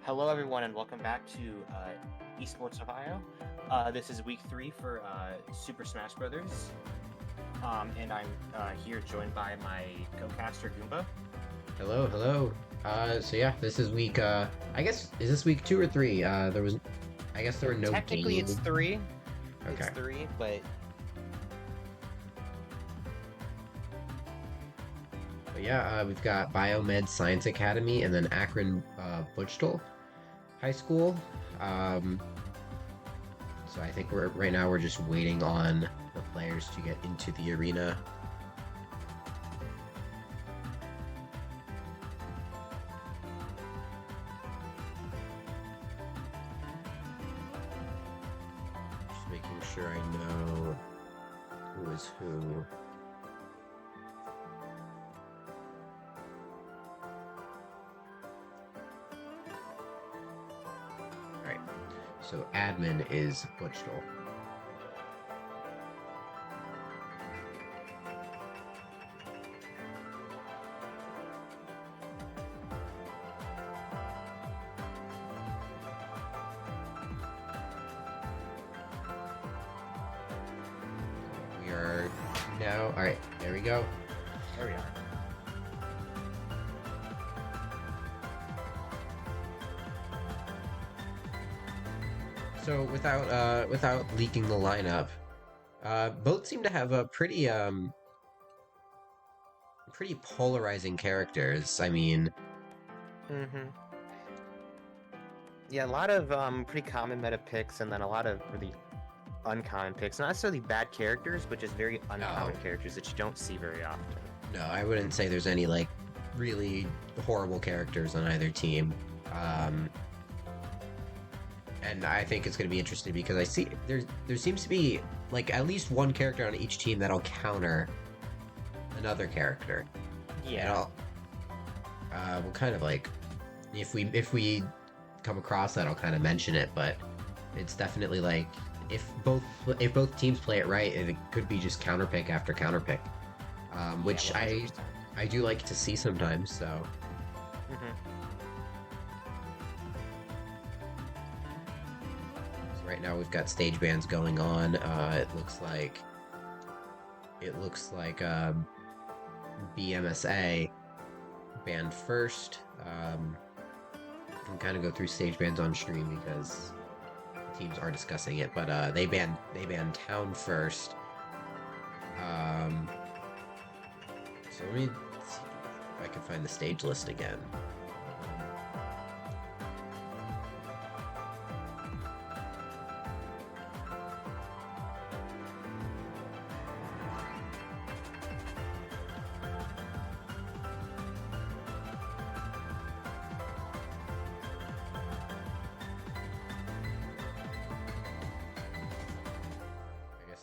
Hello, everyone, and welcome back to Esports Ohio. This is week 3 for Super Smash Brothers, and I'm here joined by my co-caster Goomba. Hello, hello. So yeah, this is week, I guess, is this week 2 or 3? I guess there were no Technically, games. it's 3. Okay. It's 3, but But yeah, we've got Biomed Science Academy and then Akron, Buchtel High School. So I think right now we're just waiting on the players to get into the arena. Just making sure I know who is who. Alright, so admin is Buchtel. We are now, alright, there we go. there we are. So without leaking the lineup, both seem to have a pretty polarizing characters. I mean, Yeah, a lot of pretty common meta picks, and then a lot of really uncommon picks. Not necessarily bad characters, but just very uncommon characters that you don't see very often. no, I wouldn't say there's any like really horrible characters on either team. And I think it's going to be interesting because I see there seems to be like at least one character on each team that'll counter another character. Yeah. We'll kind of like if we come across that, I'll kind of mention it. But it's definitely like if both teams play it right, it could be just counterpick after counterpick, which Yeah, I do like to see sometimes. So. Right now we've got stage bans going on. It looks like BMSA banned first. We can kind of go through stage bans on stream because teams are discussing it, but they banned Town first. So let me see if I can find the stage list again.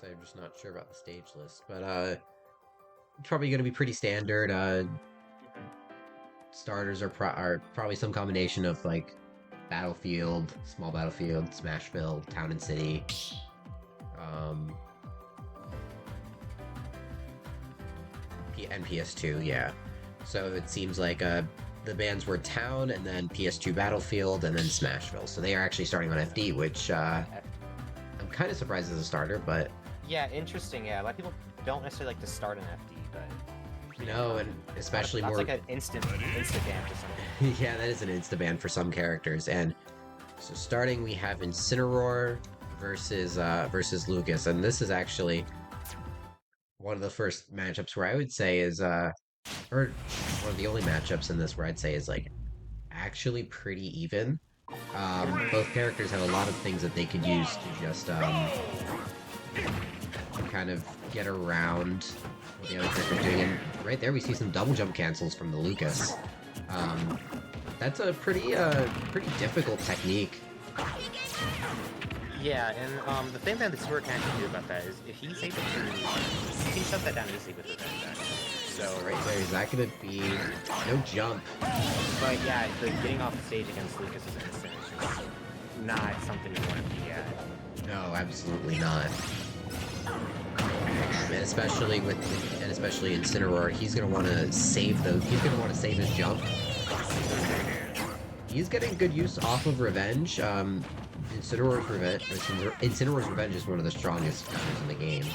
I'm just not sure about the stage list, but it's probably going to be pretty standard. Starters are probably some combination of like Battlefield, Small Battlefield, Smashville, Town and City. And PS2, yeah. So it seems like the bans were Town, and then PS2 Battlefield, and then Smashville. So they are actually starting on FD, which I'm kind of surprised as a starter, but... Yeah, interesting. Yeah, a lot of people don't necessarily like to start an FD, but no, and especially that's more like an instant ban for something. yeah, that is an insta ban for some characters. And so starting, we have Incineroar versus Lucas, and this is actually one of the first matchups where I would say is or one of the only matchups in this where I'd say is like actually pretty even. Both characters have a lot of things that they could use to just kind of get around what the other character's doing. And right there we see some double jump cancels from the Lucas. That's a pretty difficult technique. Yeah, and the thing that the Sword can actually do about that is if he's able to, he can shut that down easily with the dash. So right there, is that going to be no jump? But yeah, getting off the stage against Lucas is instant. It's just not something you want to be at. No, absolutely not. And especially Incineroar, he's gonna want to save those. He's gonna want to save his jump. he's getting good use off of Revenge. Incineroar's Revenge is one of the strongest counters in the game.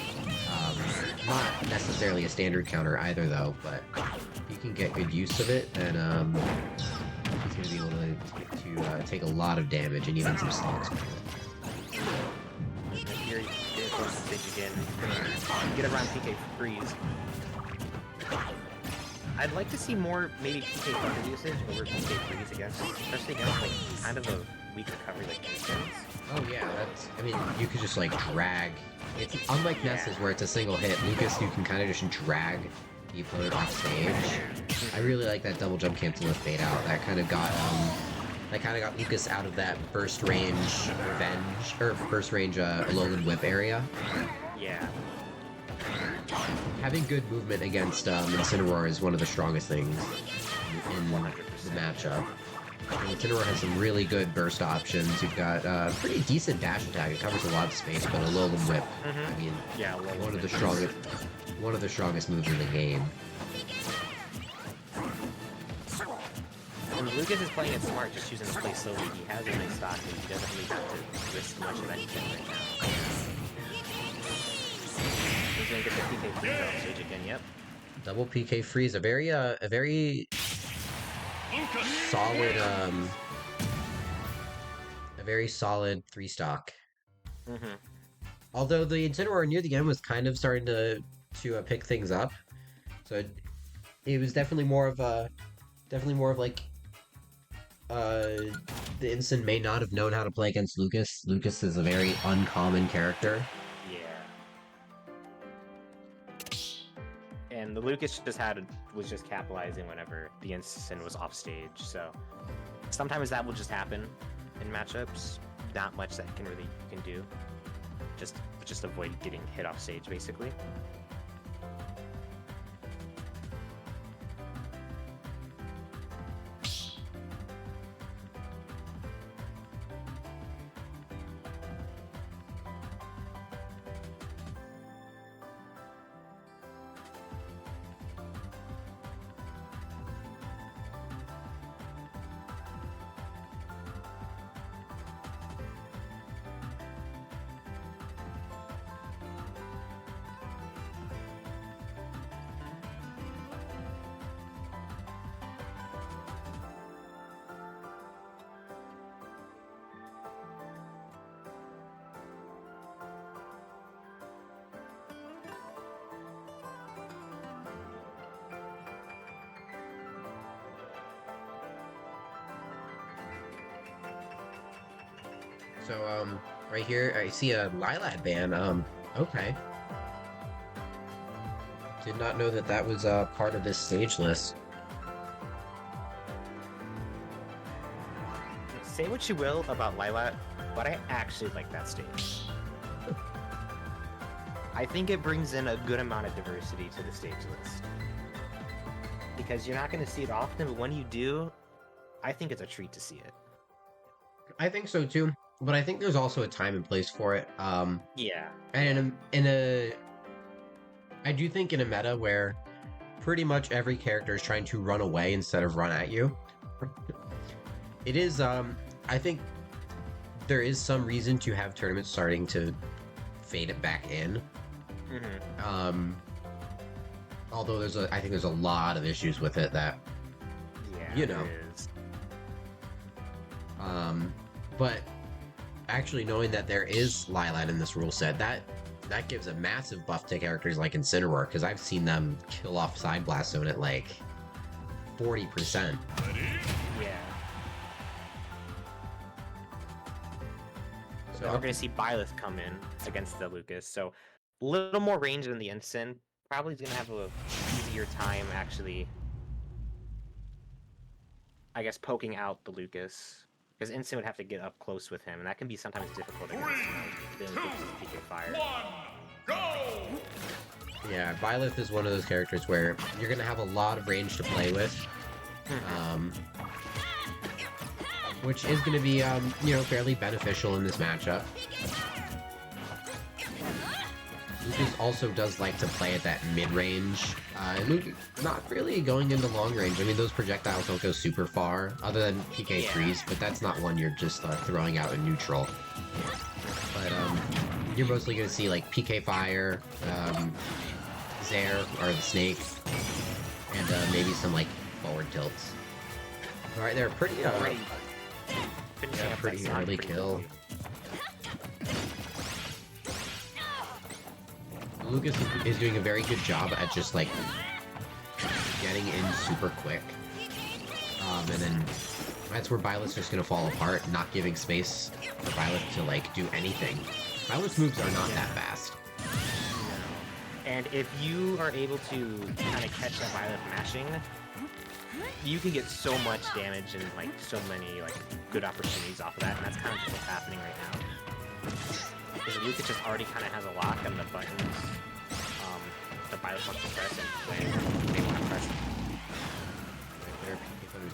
Not necessarily a standard counter either, though, but if you can get good use of it, then he's going to be able to take a lot of damage and even some stocks with it. Here you get close to stage again. Get around PK freeze. I'd like to see more maybe PK thunder usage over PK freeze against, especially against like kind of a weak recovery like instance. Oh yeah, I mean, you could just like drag. It's unlike Ness's where it's a single hit. Lucas, you can kind of just drag the opponent off stage. I really like that double jump cancel with fade out. That kind of got Lucas out of that burst range revenge or burst range Alolan whip area. Yeah. Having good movement against Incineroar is one of the strongest things in the matchup. Incineroar has some really good burst options. You've got pretty decent dash attack. It covers a lot of space, but Alolan whip. I mean, yeah, one of the strongest moves in the game. And Lucas is playing it smart, just choosing to play slowly. He has a nice stock, and he doesn't really have to risk much of anything right now. He's gonna get the PK freeze off stage again. Yep. Double PK freeze, a very solid, a very solid 3-stock. Although the Incineroar near the end was kind of starting to pick things up, so it was definitely more of like the Incin may not have known how to play against Lucas. Lucas is a very uncommon character. And the Lucas was just capitalizing whenever the Incin was off stage, so sometimes that will just happen in matchups. Not much that you can do. Just avoid getting hit off stage, basically. So, right here, I see a Lilat ban. Okay. Did not know that was part of this stage list. Say what you will about Lilat, but I actually like that stage. I think it brings in a good amount of diversity to the stage list. Because you're not going to see it often, but when you do, I think it's a treat to see it. I think so too. But I think there's also a time and place for it. Yeah. And I do think in a meta where pretty much every character is trying to run away instead of run at you, it is, I think there is some reason to have tournaments starting to fade it back in. Although I think there's a lot of issues with it that, you know. There is. But actually knowing that there is Lilat in this rule set, that gives a massive buff to characters like Incineroar, because I've seen them kill off Side Blast Zone at like 40%. Yeah. So we're going to see Byleth come in against the Lucas, so a little more range than the Incin. Probably going to have a easier time actually, I guess, poking out the Lucas. Because Incin would have to get up close with him, and that can be sometimes difficult against the PK Fire. Yeah, Byleth is one of those characters where you're going to have a lot of range to play with. Which is going to be, fairly beneficial in this matchup. Lucas also does like to play at that mid-range. Luke, not really going into long range. I mean, those projectiles don't go super far, other than PK freeze, but that's not one you're just throwing out in neutral. But you're mostly going to see like PK fire, Zair, or the snake, and maybe some like forward tilts. All right, they're pretty early kill. Lucas is doing a very good job at just like getting in super quick, and then that's where Byleth's just gonna fall apart, not giving space for Byleth to like do anything. Byleth's moves are not that fast. And if you are able to kind of catch that Byleth mashing, you can get so much damage and like so many like good opportunities off of that, and that's kind of just what's happening right now. Because Lucas just already kind of has a lock on the buttons the Byleth wants to press and when they want to press it.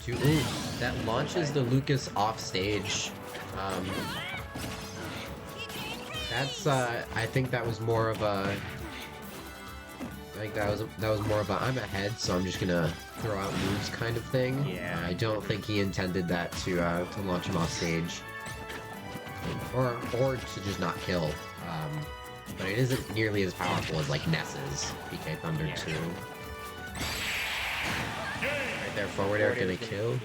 Ooh, that launches the Lucas off stage. That's I think that was more of a I'm ahead, so I'm just gonna throw out moves kind of thing. Yeah. I don't think he intended that to launch him off stage, or to just not kill. But it isn't nearly as powerful as like Ness's PK Thunder 2. Right there, forward air gonna kill.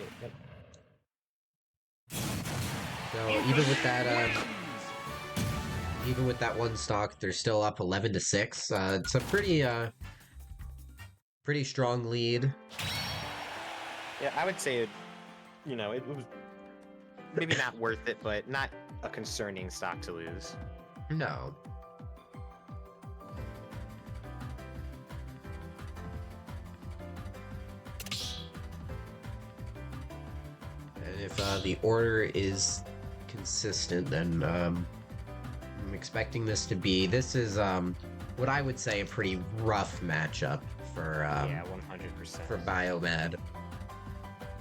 So even with that one stock, they're still up 11-6. It's a pretty strong lead. Yeah, I would say, it was maybe not worth it, but not a concerning stock to lose. No. And if the order is consistent, then I'm expecting this to be. This is what I would say a pretty rough matchup for 100% for Biomed.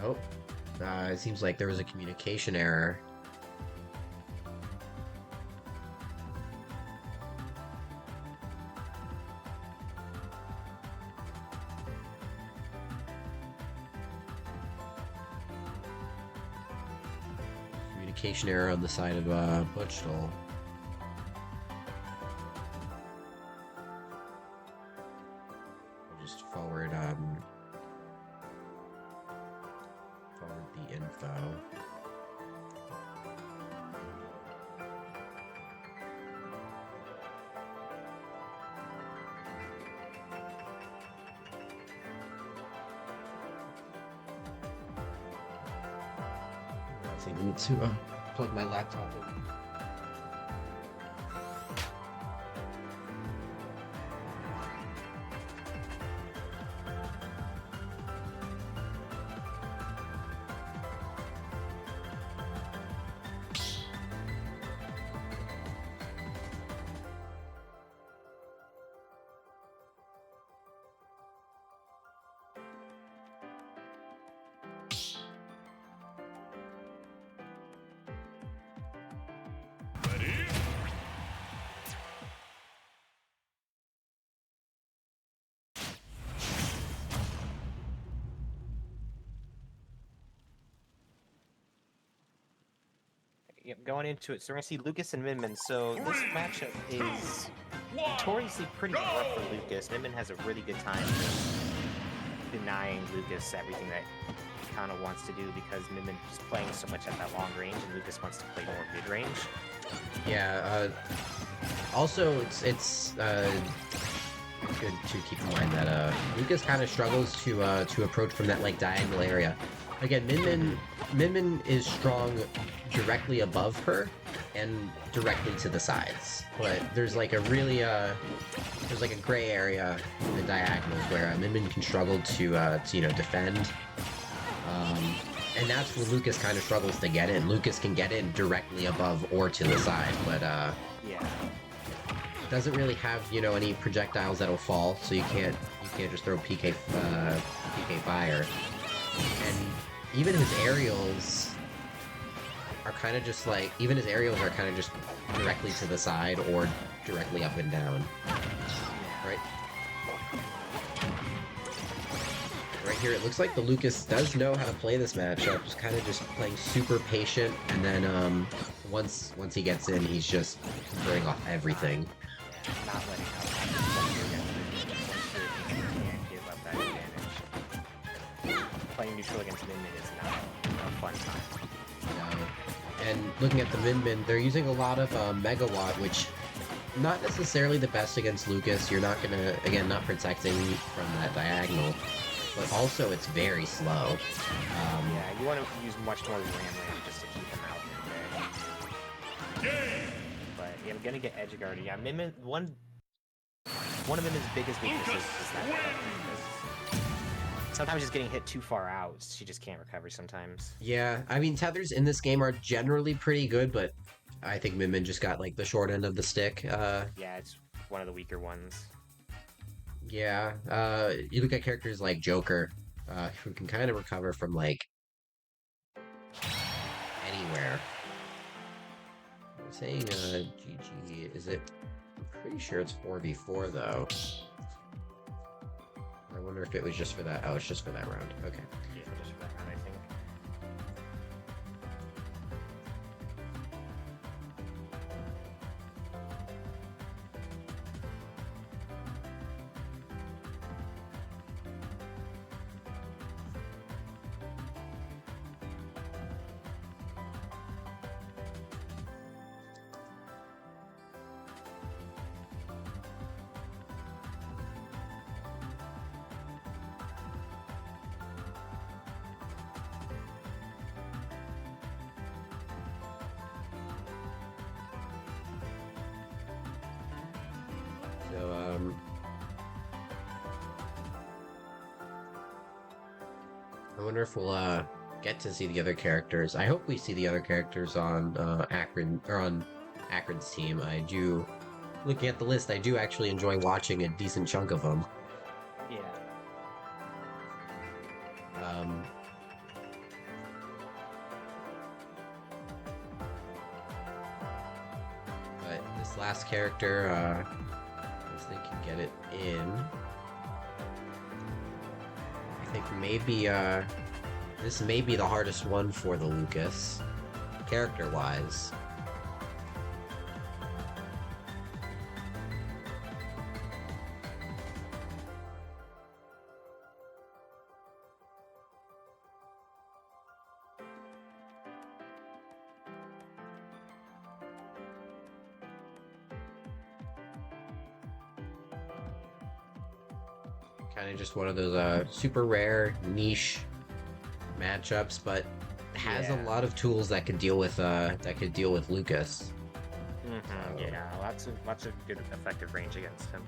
Oh, it seems like there was a communication error. Communication error on the side of Buchtel. I'll just forward the info. I need to plug my laptop in. Yep, going into it, so we're going to see Lucas and Minmin. So this matchup is notoriously pretty rough for Lucas. Minmin has a really good time denying Lucas everything that he kind of wants to do because Minmin is playing so much at that long range and Lucas wants to play more mid-range. Yeah, also it's good to keep in mind that Lucas kind of struggles to approach from that like diagonal area. Again, Minmin is strong directly above her and directly to the sides, but there's like a really there's like a gray area in the diagonals where Minmin can struggle to defend, and that's where Lucas kind of struggles to get in. Lucas can get in directly above or to the side, but doesn't really have any projectiles that'll fall, so you can't just throw PK fire, and even his aerials are kind of just like, even his aerials are kind of just directly to the side or directly up and down. Right? Right here, it looks like the Lucas does know how to play this matchup. Just kind of just playing super patient, and then once he gets in, he's just burning off everything. Yeah, not letting out. Can't give up that advantage. Playing neutral against Min Min is not a fun time. And looking at the Min, they're using a lot of Megawatt, which not necessarily the best against Lucas. You're not gonna, again, not protecting from that diagonal, but also it's very slow. Yeah, you want to use much more Ram just to keep him out there. But yeah, I'm gonna get edge guarded. Yeah, Min, one of Min's biggest weaknesses is that sometimes just getting hit too far out, she just can't recover sometimes. Yeah, I mean, tethers in this game are generally pretty good, but I think Min just got, like, the short end of the stick. Yeah, it's one of the weaker ones. Yeah, you look at characters like Joker, who can kind of recover from, like, anywhere. I'm saying, GG, is it? I'm pretty sure it's 4v4, though. I wonder if it was just for that. Oh, it's just for that round. Okay. Yeah, just for that round, I think. So, I wonder if we'll get to see the other characters. I hope we see the other characters on Akron or on Akron's team. I do, looking at the list, I do actually enjoy watching a decent chunk of them. Yeah. But this last character, once they can get it in, I think maybe this may be the hardest one for the Lucas, character-wise. Kind of just one of those super rare niche matchups, but has a lot of tools that could deal with Lucas. Mm-hmm. Yeah, lots of good effective range against him.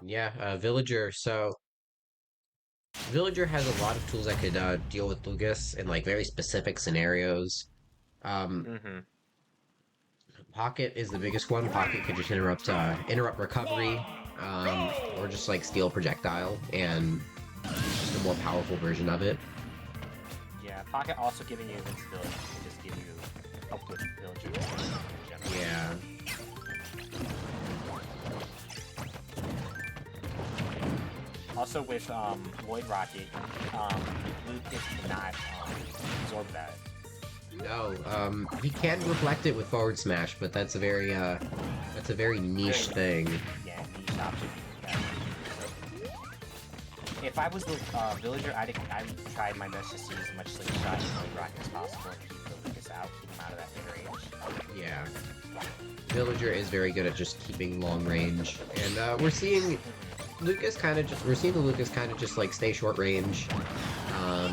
Yeah, Villager. So Villager has a lot of tools that could deal with Lucas in like very specific scenarios. Mm-hmm. Pocket is the biggest one. Pocket could just interrupt recovery, or just like steal projectile, and it's just a more powerful version of it. Yeah, Pocket also giving you invincibility can just give you help with Villager in general. Yeah. Also with Void Rocket, Lucas cannot absorb that. No, he can reflect it with forward smash, but that's a very niche thing. Yeah, niche option. If I was the Villager, I would try my best to see as much slingshot and Void Rocket as possible and keep the Lucas out, keep him out of that mid-range. Yeah. Villager is very good at just keeping long range, and we're seeing Lucas kind of just, we're seeing the Lucas kind of just like stay short range. Not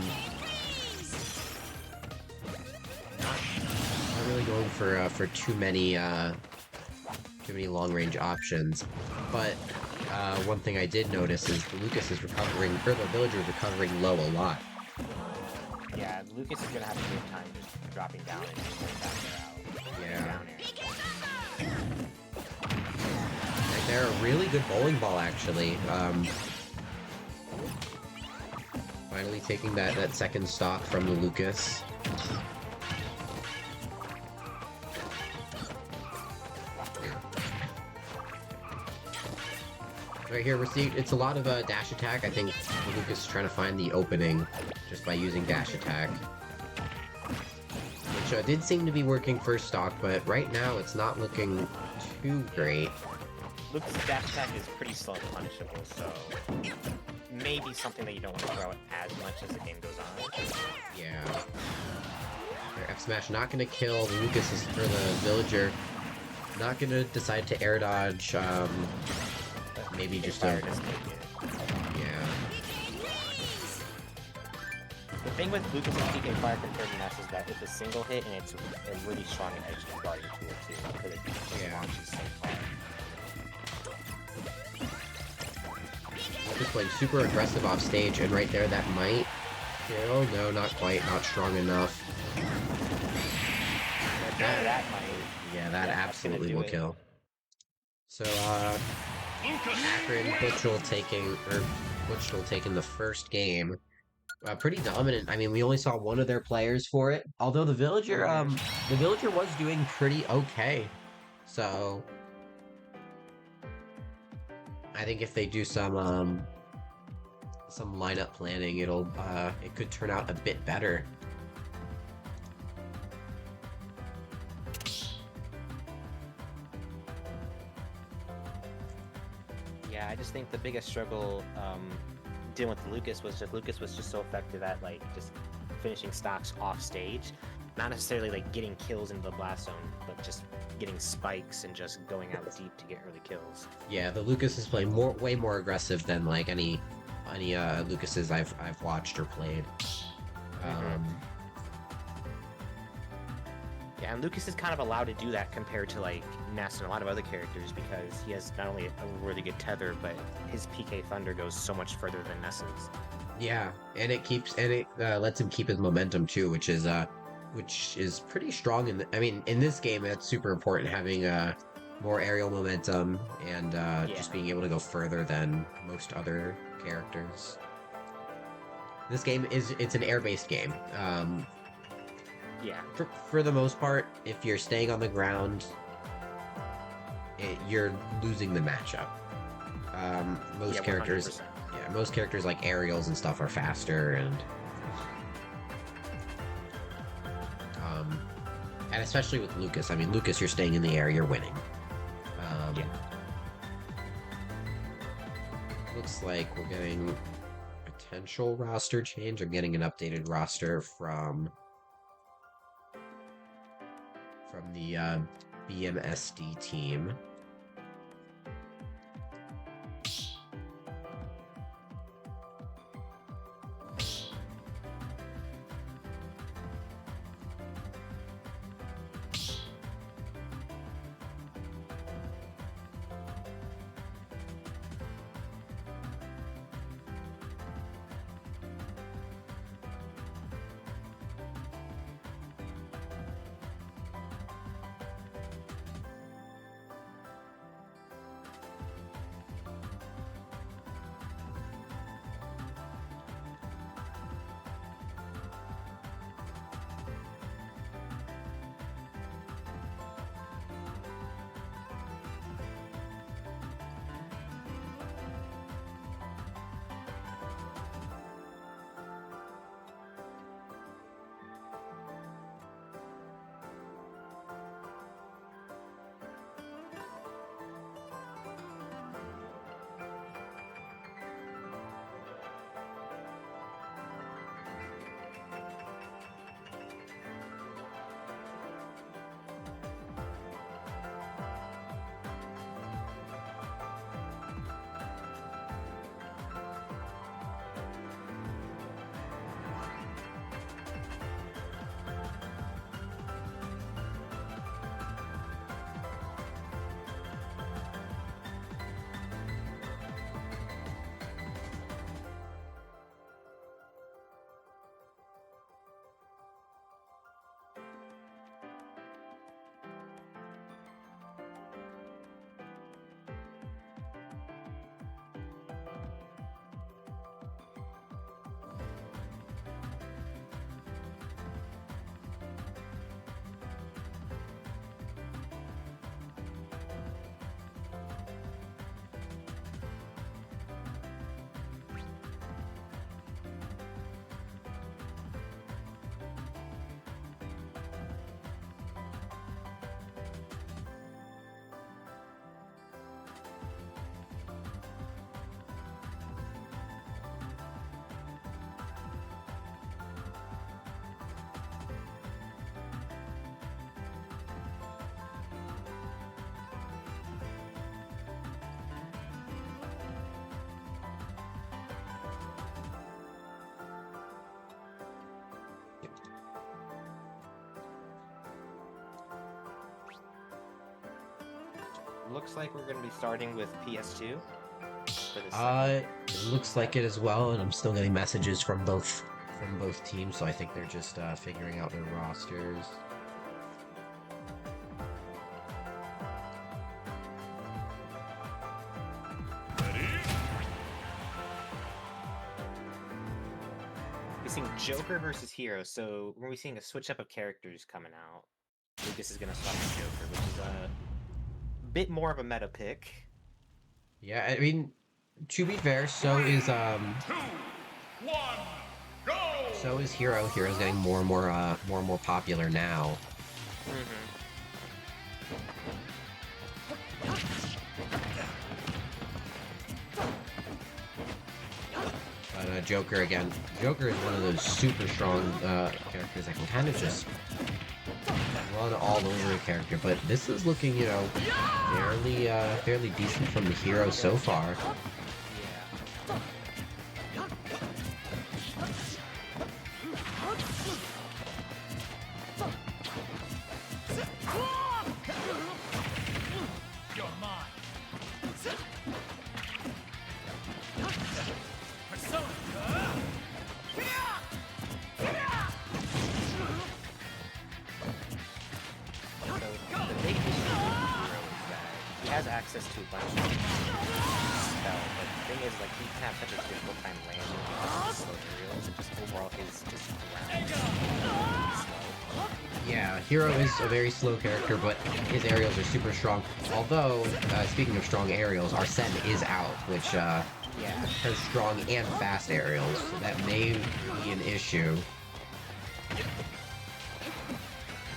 really going for too many long range options. But one thing I did notice is the Lucas is recovering, or the villager is recovering low a lot. Yeah, Lucas is gonna have a good time just dropping down and just going back there out. Yeah. Down air. Right there, a really good bowling ball actually. Finally taking that second stock from the Lucas. Right here, we're seeing it's a lot of dash attack. I think Lucas is trying to find the opening just by using dash attack, which did seem to be working first stock, but right now it's not looking too great. Lucas' dash attack is pretty slow and punishable, so maybe something that you don't want to throw as much as the game goes on. Yeah. F smash not gonna kill the Lucas or the villager. Not gonna decide to air dodge. Maybe just a... Yeah. The thing with Lucas' PK Fire compared to Ness is that it's a single hit and it's a really strong and edge guarding tool too, because it launches so far. Just playing super aggressive off stage, and right there that might kill. No, not quite, not strong enough. That might. Yeah, that absolutely will kill. So, Akron, Buchtel taking the first game. Pretty dominant. I mean, we only saw one of their players for it. Although the villager was doing pretty okay. So, I think if they do some lineup planning, it could turn out a bit better. Yeah, I just think the biggest struggle dealing with Lucas was just so effective at like just finishing stocks off stage, not necessarily like getting kills into the blast zone, but just getting spikes and just going out deep to get early kills. Yeah, the Lucas is playing way more aggressive than like any Lucases I've watched or played. Yeah, and Lucas is kind of allowed to do that compared to like Ness and a lot of other characters because he has not only a really good tether, but his PK Thunder goes so much further than Ness's. Yeah, and it lets him keep his momentum too, which is pretty strong. In this game, that's super important, having more aerial momentum and just being able to go further than most other characters. This game it's an air-based game. Yeah. For the most part, if you're staying on the ground, you're losing the matchup. Most characters, 100%. yeah, most characters like aerials and stuff are faster, and especially with Lucas. I mean, Lucas, you're staying in the air, you're winning. Yeah. Looks like we're getting potential roster change. I'm getting an updated roster from the BMSD team. looks like we're gonna be starting with PS2 for this Uh, segment. it looks like it as well, and I'm still getting messages from both teams, so I think they're just figuring out their rosters. We're seeing Joker versus Hero, so we're seeing a switch up of characters coming out. Lucas is gonna start with Joker, which is a bit more of a meta pick. Yeah, I mean, to be fair, Two, one, go! so is Hero. Hero's getting more and more popular now. Mm-hmm. But Joker again. Joker is one of those super strong characters that can kind of just run all over a character. But this is looking, you know, fairly decent from the Hero so far. You're mine. Persona. So the big issue with Hero is that he has access to a bunch of spells, but the thing is, like, he can have such a difficult time landing because of slow aerials, and just overall his ground is really slow. Yeah, Hero is a very slow character, but his aerials are super strong. Although, speaking of strong aerials, Arsene is out, which Yeah. has strong and fast aerials, so that may be an issue. I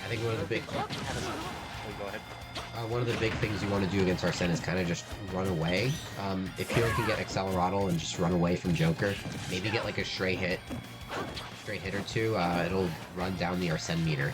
think one of the big Oh, go ahead. one of the big things you want to do against Arsene is kind of just run away. If Hero can get Accelerotl and just run away from Joker, maybe get like a stray hit or two, it'll run down the Arsene meter.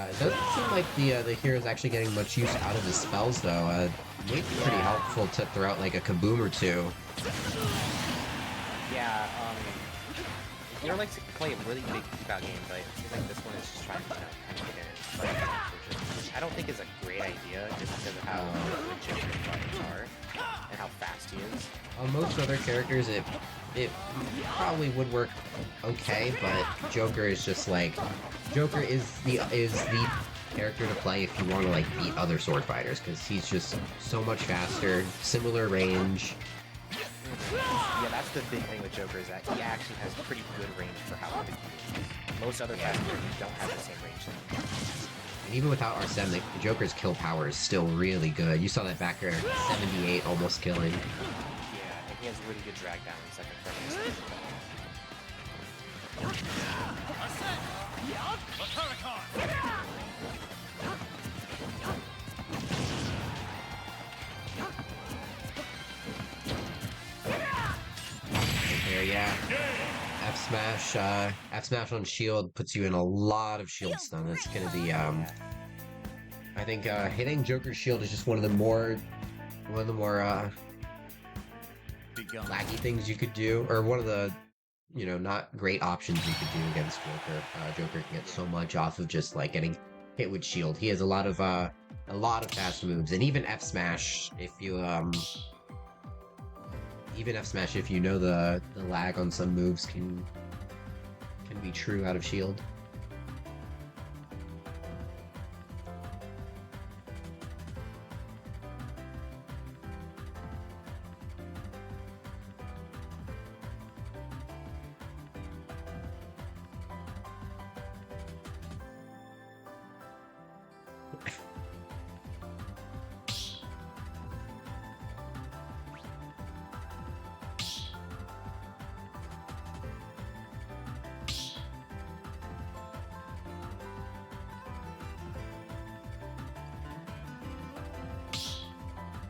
It doesn't seem like the hero's actually getting much use out of his spells though. It may be pretty helpful to throw out like a kaboom or two. Yeah, Hero likes to play a really big out game, but it seems like this one is just trying to kind of get in, which I don't think is a great idea, just because of how good Joker's buttons are and how fast he is. On most other characters, it probably would work okay, but Joker is just like Joker is the character to play if you want to like beat other sword fighters because he's just so much faster, similar range. Yeah, that's the big thing with Joker is that he actually has pretty good range for how quick he is. Most other fast characters don't have the same range. And even without Arsene, the Joker's kill power is still really good. You saw that back there, 78, almost killing. Yeah, and he has really good drag down in second frame. There, yeah. F smash on shield puts you in a lot of shield stun. That's gonna be I think hitting Joker's shield is just one of the more laggy things you could do, or one of the not great options you could do against Joker. Joker can get so much off of just like getting hit with shield. He has a lot of fast moves, and even F smash if you know the lag on some moves can be true out of shield.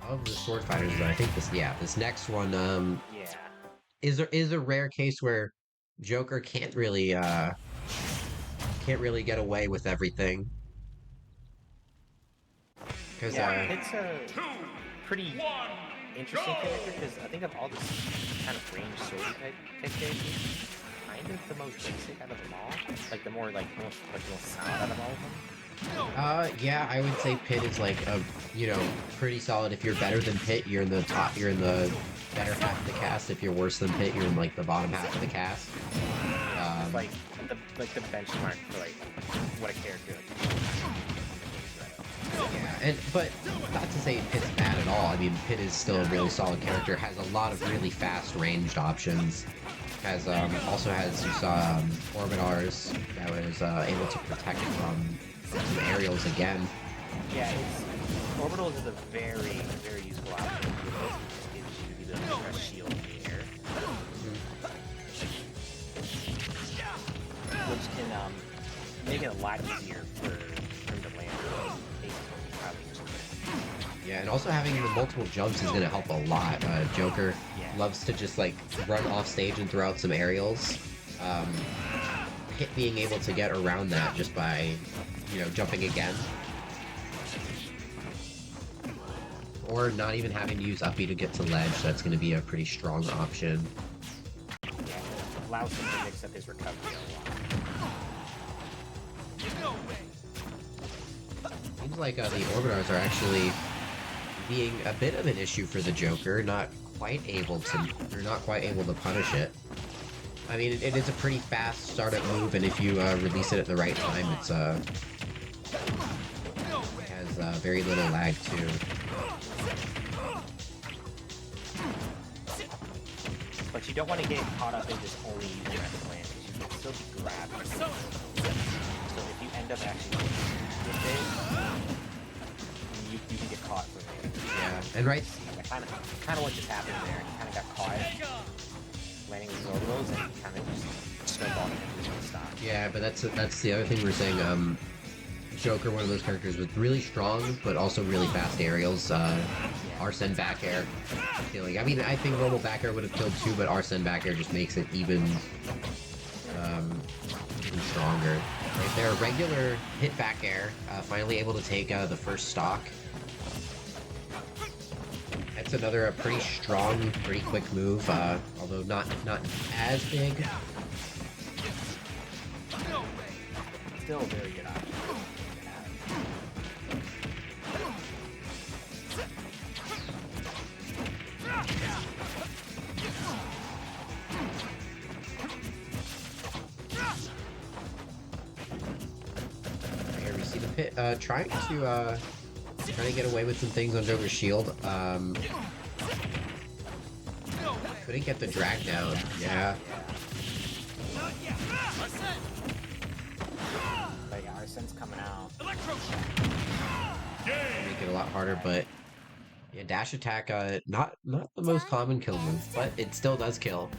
Of the sword fighters, I think this next one Yeah. is a rare case where Joker can't really get away with everything. Because Yeah, it's a 2, pretty 1, interesting go! character because I think of all this kind of range sword type characters, kind of the most basic out of them all. Like the more most solid out of all of them. yeah, I would say Pit is like a, pretty solid. If you're better than Pit, you're in the top, you're in the better half of the cast. If you're worse than Pit, you're in like the bottom half of the cast. It's like the benchmark for like what a character Yeah, but not to say Pit's bad at all. I mean, Pit is still a really solid character. Has a lot of really fast ranged options. Has also has you saw Orbitars that was able to protect from some aerials again. Yeah, Orbitals is a very, very useful option because it gives you the ability to press shield in the air. Which can make it a lot easier for him to land bases when he's probably just Yeah, and also having the multiple jumps is going to help a lot. Joker loves to just like run off stage and throw out some aerials. Hit being able to get around that just by, jumping again. Or not even having to use uppy to get to ledge, that's going to be a pretty strong option. Yeah, it allows him to mix up his recovery a lot. Seems like the Orbitars are actually being a bit of an issue for the Joker, not quite able to punish it. I mean, it is a pretty fast startup move, and if you release it at the right time, it has very little lag too. But you don't want to get caught up in just only using that to land because you can still be grabbed. So if you end up actually with it, you can get caught from it. Yeah, and right. Kind of what just happened there. He kind of got caught landing with Orbitals and he kind of just snowballed into his stop. Yeah, but that's the other thing we're saying. Joker, one of those characters with really strong but also really fast aerials. Arsene back air killing. I mean, I think normal back air would have killed too, but Arsene back air just makes it even stronger. Right there, regular hit back air, finally able to take the first stock. That's another pretty strong, pretty quick move, although not as big. Still a very good option. Here we see the Pit trying to get away with some things on Joker's shield. Couldn't get the drag down. Yeah. But yeah, Arsene's coming out. Make it a lot harder, but yeah, dash attack, not the most common kill move, but it still does kill.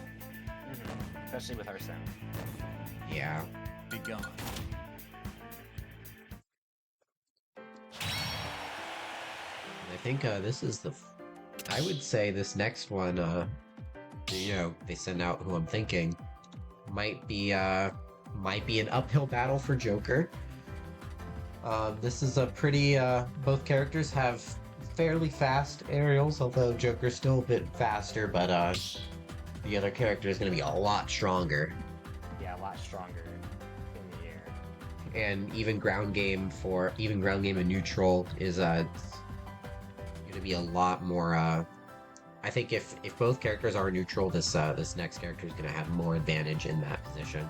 Especially with Arsene. Yeah. Begun. I think this is I would say this next one, they send out who I'm thinking might be an uphill battle for Joker. This is a pretty, both characters have fairly fast aerials, although Joker's still a bit faster, but the other character is going to be a lot stronger. Yeah, a lot stronger in the air. And even ground game and neutral is going to be a lot more. I think if both characters are neutral, this next character is going to have more advantage in that position.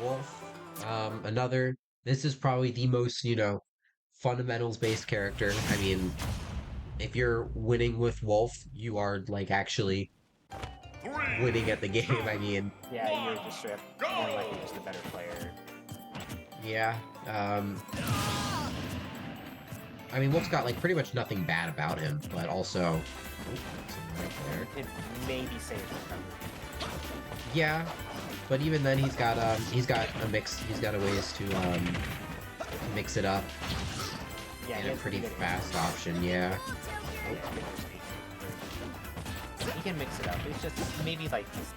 Wolf, this is probably the most, fundamentals-based character. I mean, if you're winning with Wolf, you are, like, actually winning at the game. I mean... Yeah, you're just more likely just a better player. Yeah, I mean, Wolf's got like pretty much nothing bad about him, but also some right there. It maybe saves recovery. Yeah, but even then he's got a mix. He's got a ways to mix it up. Yeah, And he a has pretty good fast answers. option, yeah. He can mix it up. It's just maybe like it's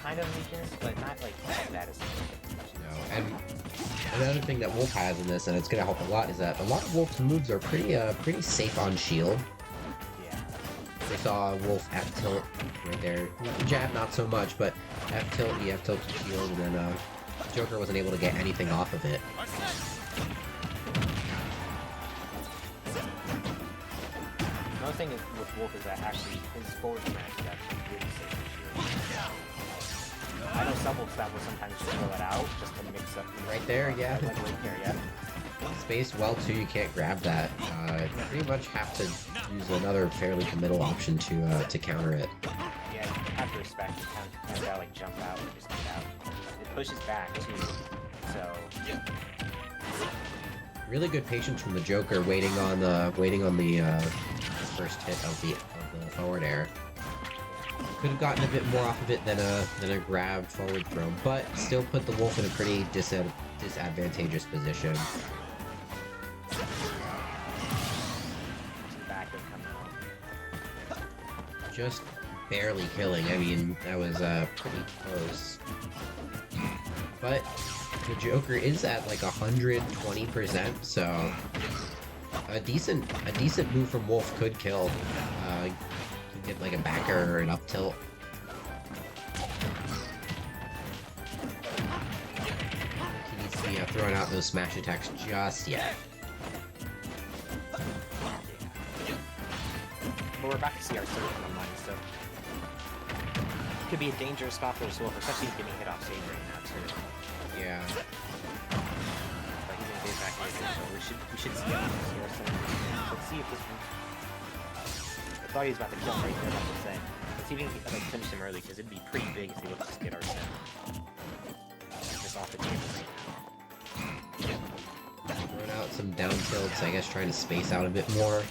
kind of weakness, but not like as bad as No, and another thing that Wolf has in this, and it's gonna help a lot, is that a lot of Wolf's moves are pretty safe on shield. Yeah. We saw Wolf F tilt right there. Jab not so much, but F tilt, the F tilt to shield, and then Joker wasn't able to get anything off of it. Another thing with Wolf is that actually his forward smash is actually really safe on shield. I know some Wolves that will sometimes just throw it out just to mix up. Right there, yeah. Like right there, yeah. Spaced well too, you can't grab that. Pretty much have to use another fairly committal option to counter it. Yeah, you have to respect it. Can't gotta like jump out and just get out. It pushes back too, so. Really good patience from the Joker, waiting on the first hit of the forward air. Could have gotten a bit more off of it than a grab forward throw, but still put the Wolf in a pretty disadvantageous position. Just barely killing. I mean, that was pretty close. But the Joker is at like 120%, so a decent move from Wolf could kill. Could get like a backer or an up tilt. He needs to be throwing out those smash attacks just yet. But we're about to see our third come online, so it could be a dangerous spot for us, Wolf, especially getting hit off stage right now too. Yeah. But he's gonna get back in, so we should see him here soon. Let's see if this one. I thought he was about to kill him right there, about to say. Let's see if we can like finish him early, because it'd be pretty big if he would just get our set. Just off the table right now. Throwing out some down tilts, I guess trying to space out a bit more.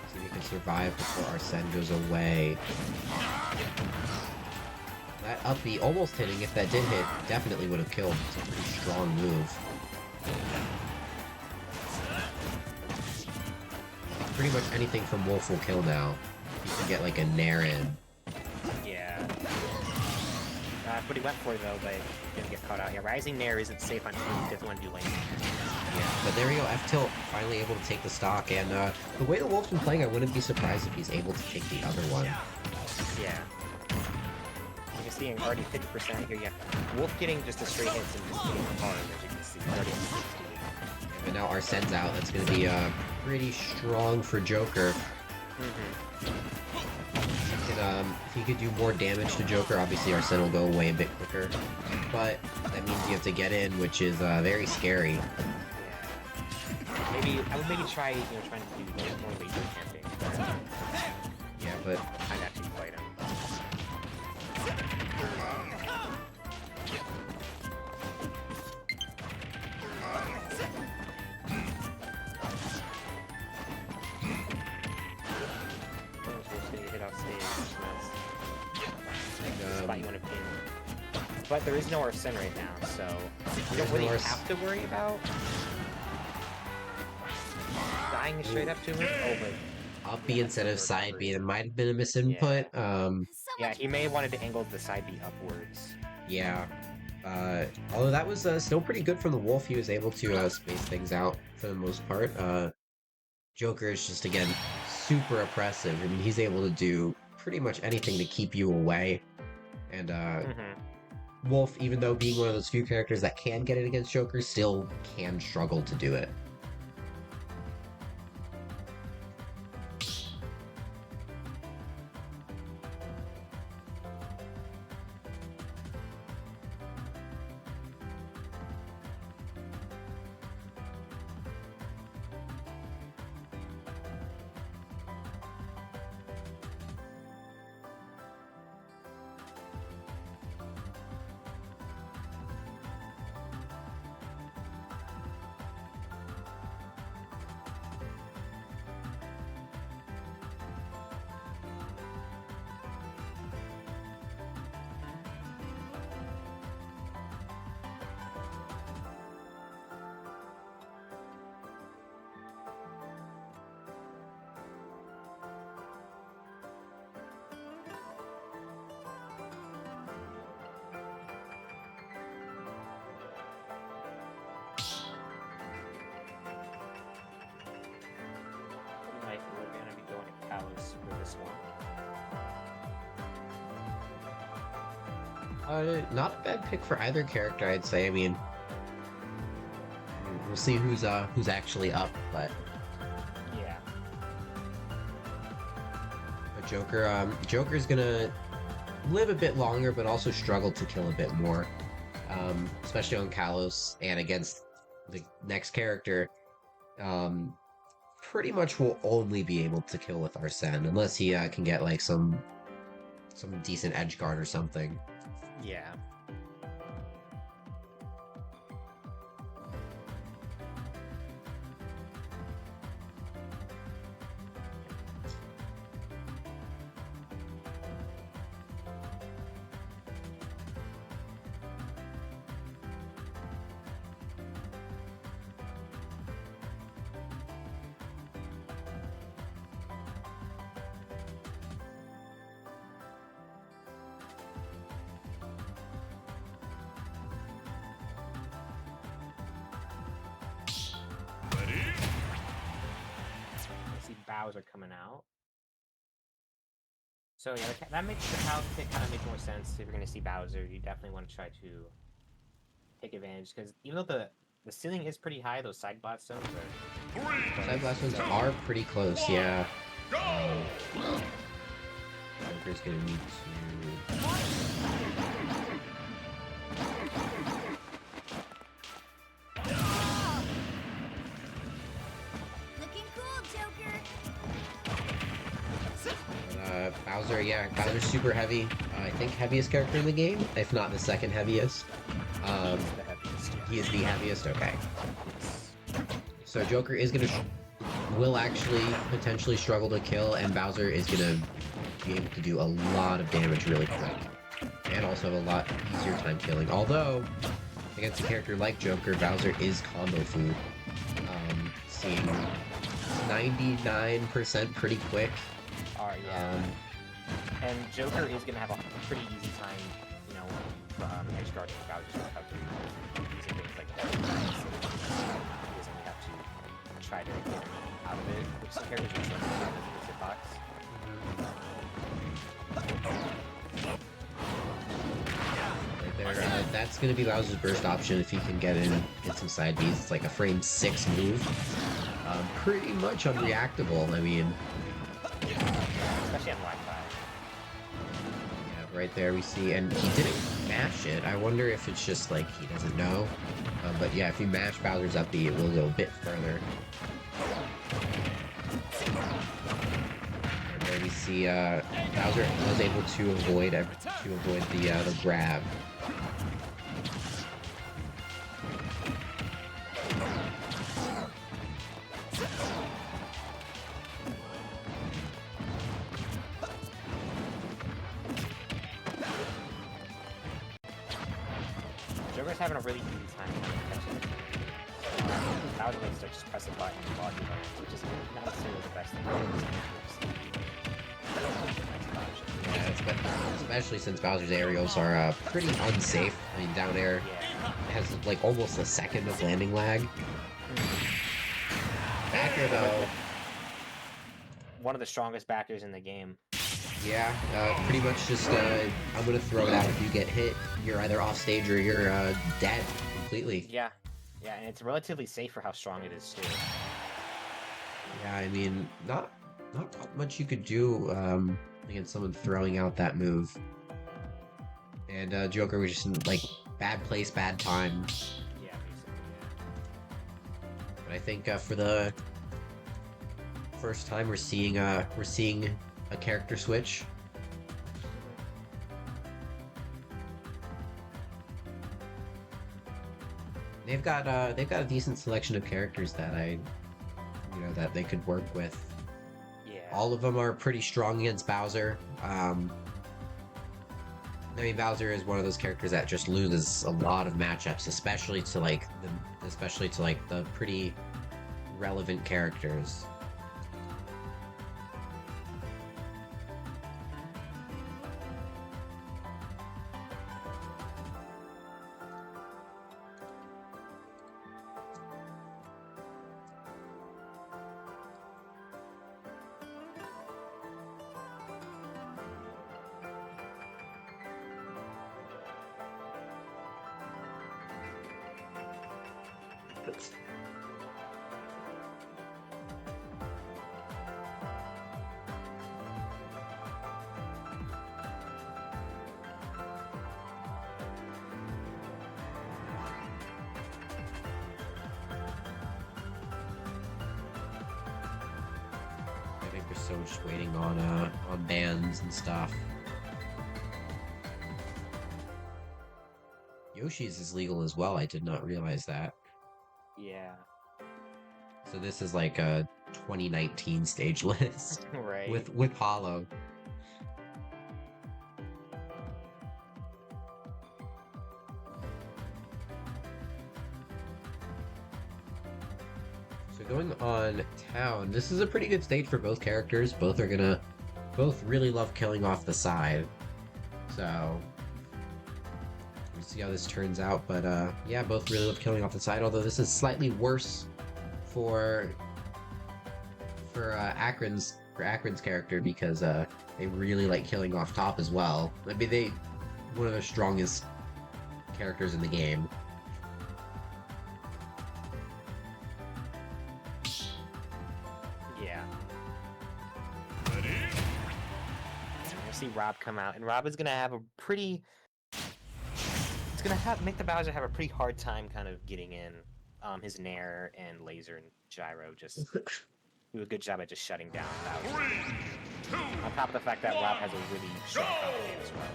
See if we can survive before Arsene goes away. That up B almost hitting. If that did hit, definitely would have killed. It's a pretty strong move. Pretty much anything from Wolf will kill now. You can get like a Nair in. Yeah. That's what he went for though, but didn't get caught out. Yeah, Rising Nair isn't safe on team. He doesn't want to do lane. Yeah, but there we go. F tilt finally able to take the stock, and the way the Wolf's been playing, I wouldn't be surprised if he's able to take the other one. Yeah. You can see I'm already 50% here. Yeah, Wolf getting just a straight hits and just getting hard, as you can see. Already at 60. But now Arsene's out. That's going to be pretty strong for Joker. If he could do more damage to Joker, obviously Arsene will go away a bit quicker. But that means you have to get in, which is very scary. Maybe I would maybe try, trying to do more laser camping. Yeah, but I'd actually fight him. Spot you want to pin. But there is no Arsene right now, so you don't really have to worry about dying straight up to him. Oh, but up B instead of side B, it might have been a misinput. Yeah, he may have wanted to angle the side B upwards. Yeah. Although that was still pretty good from the Wolf. He was able to space things out for the most part. Joker is just, again, super oppressive. I mean, he's able to do pretty much anything to keep you away. And Wolf, even though being one of those few characters that can get it against Joker, still can struggle to do it. this one. Not a bad pick for either character, I'd say. I mean, we'll see who's actually up, but Yeah. Joker's gonna live a bit longer, but also struggle to kill a bit more, especially on Kalos and against the next character. Pretty much will only be able to kill with Arsene unless he can get like some decent edge guard or something. Yeah. Ready? I see Bowser coming out. So yeah, that makes the House pick kind of make more sense. If you're going to see Bowser, you definitely want to try to take advantage, because even though the ceiling is pretty high, those side blast zones are... 3, Side blast ones are pretty close, yeah. go! Joker's gonna need to... Looking cool, Joker. Bowser's super heavy. I think heaviest character in the game, if not the second heaviest. the heaviest. He is the heaviest, okay. So Joker is will actually potentially struggle to kill, and Bowser is gonna be able to do a lot of damage really quick. And also have a lot easier time killing. Although, against a character like Joker, Bowser is combo food. Seeing 99% pretty quick. Yeah. And Joker is going to have a pretty easy time, you know, edge guarding Bowser's recovery using things like that. So he doesn't really have to try to get him out of it, which some characters are saying out of the hitbox. Right there, that's going to be Bowser's burst option if he can get in some side Bs. It's like a frame 6 move. Pretty much unreactable, I mean... Especially on Wi-Fi. Yeah, right there we see, and he didn't mash it. I wonder if it's just like he doesn't know. But yeah, if you mash Bowser's up B, it will go a bit further. Right there we see Bowser was able to avoid the grab. Joker's having a really easy time catching it. Bowser needs to just press a button and dodge it, which is not necessarily the best thing to do. Yeah, especially since Bowser's aerials are pretty unsafe. I mean, down air has like almost a second of landing lag. Back air though, one of the strongest backers in the game. yeah, pretty much just I'm gonna throw it out. If you get hit, you're either off stage or you're dead completely. Yeah, and it's relatively safe for how strong it is too. Yeah, I mean, not much you could do against someone throwing out that move. And Joker was just in like bad place, bad time. Yeah, basically. But I think for the first time we're seeing a character switch. They've got a decent selection of characters that that they could work with. Yeah. All of them are pretty strong against Bowser. I mean, Bowser is one of those characters that just loses a lot of matchups, especially to the pretty relevant characters. I think we're still just waiting on bans and stuff. Yoshi's is legal as well. I did not realize that. Yeah. So this is like a 2019 stage list Right. with Hollow. So going on town, this is a pretty good stage for both characters. Both really love killing off the side. So we'll see how this turns out. But yeah, both really love killing off the side. Although this is slightly worse for Akron's character because they really like killing off top as well. I mean, one of the strongest characters in the game. Yeah. We'll see Rob come out, and Rob is gonna have a pretty. It's gonna make the Bowser have a pretty hard time kind of getting in. His Nair and Laser and Gyro just do a good job at just shutting down Bowser. 3, 2, On top of the fact that Rob has a really strong combo game as well.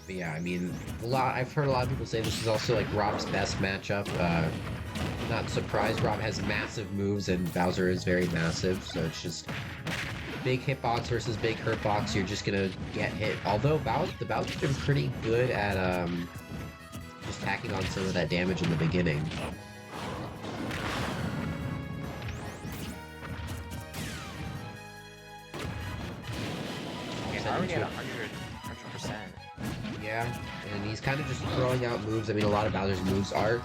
But yeah, I mean, I've heard a lot of people say this is also like Rob's best matchup. Not surprised, Rob has massive moves and Bowser is very massive, so it's just big hitbox versus big hurtbox. You're just gonna get hit. Although the Bowser's been pretty good at just tacking on some of that damage in the beginning. Yeah, already at 100%. Yeah, and he's kind of just throwing out moves. I mean, a lot of Bowser's moves are,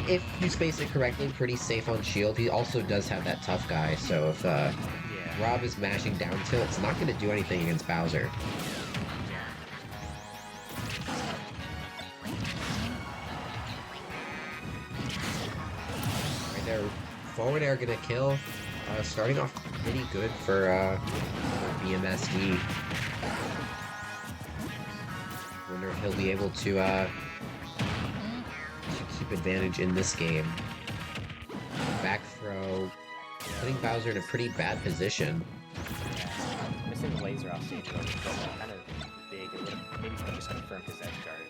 if you space it correctly, pretty safe on shield. He also does have that tough guy, so if Rob is mashing down tilt, it's not going to do anything against Bowser. Right there, forward air going to kill. Starting off pretty good for BMSD. Wonder if he'll be able to keep advantage in this game. Back throw, putting Bowser in a pretty bad position. Yeah, missing the laser off stage was kind of big. It would have maybe just confirmed his edge guard.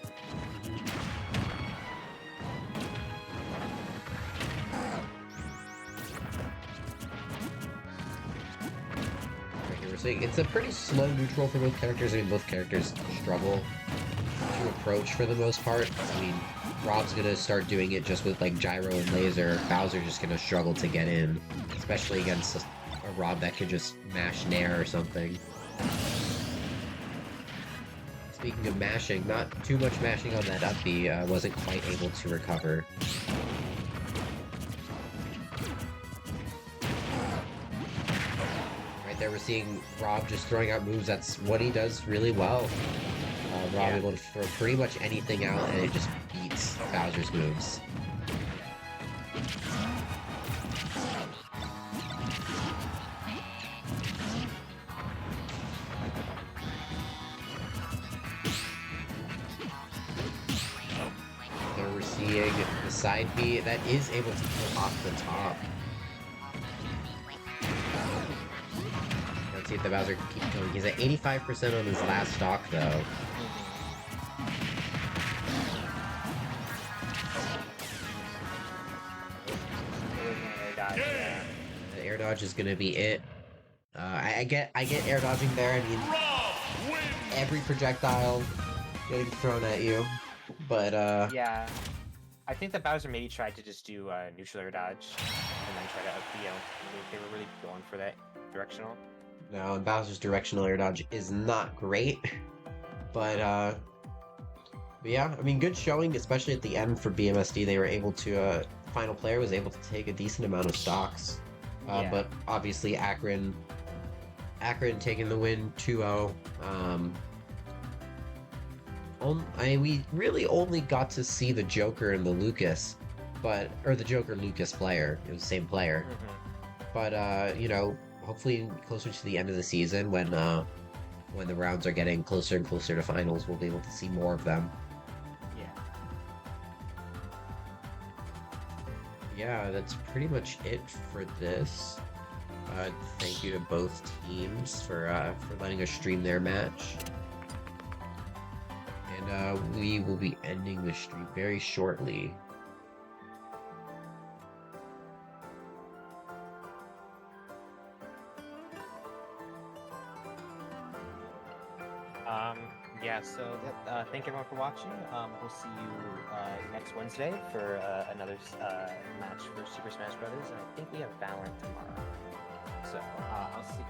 Right here we're seeing it's a pretty slow neutral for both characters. I mean, both characters struggle to approach for the most part. I mean, Rob's gonna start doing it just with like gyro and laser. Bowser's just gonna struggle to get in, especially against a Rob that could just mash Nair or something. Speaking of mashing, not too much mashing on that up B. Wasn't quite able to recover. Right there, we're seeing Rob just throwing out moves. That's what he does really well. Rob able to throw pretty much anything out, and it just beats Bowser's moves. There we're seeing the side B that is able to pull off the top. Let's see if the Bowser can keep going. He's at 85% on his last stock, though. The air dodge is gonna be it. I get air dodging there. I mean, every projectile getting thrown at you, but Yeah, I think that Bowser maybe tried to just do neutral air dodge and then try to they were really going for that directional. no, and Bowser's directional air dodge is not great, but yeah, I mean, good showing, especially at the end for BMSD. They were able to final player was able to take a decent amount of stocks, but obviously Akron taking the win 2-0. we really only got to see the Joker and the Lucas, or the Joker Lucas player. It was the same player. But hopefully closer to the end of the season when the rounds are getting closer and closer to finals, we'll be able to see more of them. Yeah, that's pretty much it for this. Thank you to both teams for letting us stream their match. And we will be ending the stream very shortly. Yeah, so thank everyone for watching. We'll see you next Wednesday for another match for Super Smash Brothers. And I think we have Valorant tomorrow. So I'll see